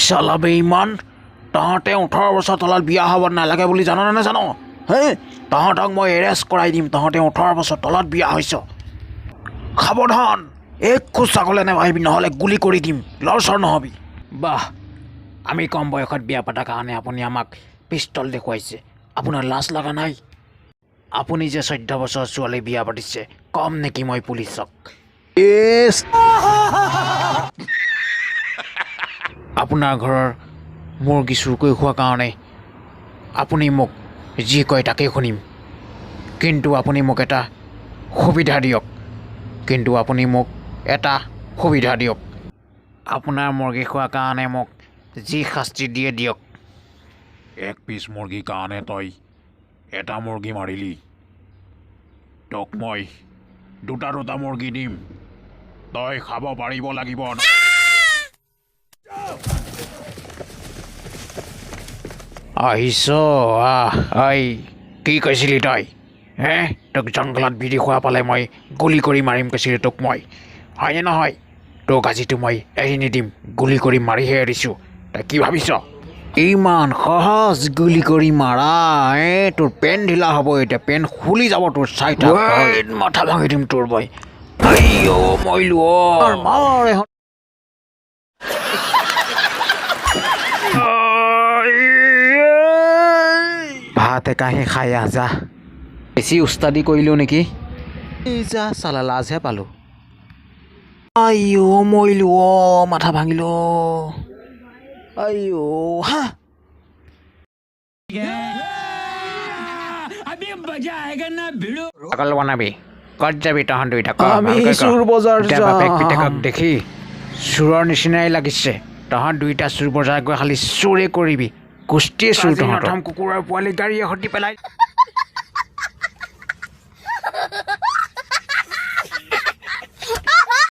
শালা বেইমান তহঁতে 18 বছৰ তলত বিয়া হ'ব নালাগে বুলি জান নে নাজান হে তহঁতক মই এৰেষ্ট কৰাই দিম তহঁতে 18 বছৰ তলত বিয়া হৈছ সাৱধান এক খোজ আগলৈ নাভাবিবি নহ'লে গুলি কৰি দিম লৰচৰ নহবি বাহ আমি কম বয়সত বিয়া পতাৰ কাৰণে আপুনি আমাক পিষ্টল দেখুৱাইছে আপোনাৰ লাজ লগা নাই আপুনি যে 14 বছৰ ছোৱালী বিয়া পাতিছে কম নেকি মই পুলিচক আপোনাৰ ঘৰৰ মুৰ্গী চুৰ কৰি খোৱাৰ কাৰণে আপুনি মোক যি কয় তাকেই শুনিম কিন্তু আপুনি মোক এটা সুবিধা দিয়ক আপোনাৰ মুৰ্গী খোৱাৰ কাৰণে মোক যি শাস্তি দিয়ে দিয়ক এক পিছ মুৰ্গীৰ কাৰণে তই এটা মুৰ্গী মাৰিলি তোক মই দুটা মুৰ্গী দিম তই খাব পাৰিব লাগিব আহিছ কি কৈছিলি তই হে তোক জংঘলত বিধি খোৱা পালে মই গুলি কৰি মাৰিম কৈছিলি তোক মই হয়নে নহয় তোক আজিতো মই এৰি নিদিম গুলি কৰি মাৰিহে এৰিছোঁ তই কি ভাবিছ ইমান সহজ গুলি কৰি মাৰা তোৰ পেন ঢিলা হ'ব এতিয়া পেন খুলি যাব তোৰ চাই থাক মাথা ভাঙি দিম তোৰ মই মইলো ভাত একাহে খাই আহ যা বেছি উস্তাদি কৰিলোঁ নেকি যা চালা লাজহে পালোঁ মইলো মাথা ভাঙিলো হা পাগল বনাবি ক'ত যাবি তহঁত দুইটা পিতেকক দেখি চোৰৰ নিচিনাই লাগিছে তহঁত দুইটা চোৰ বজাৰ গৈ খালি চোৰে কৰিবি কুস্তিয়ে চোৰ তহঁতৰ কুকুৰৰ পোৱালি গাড়ীয়ে সতি পেলাই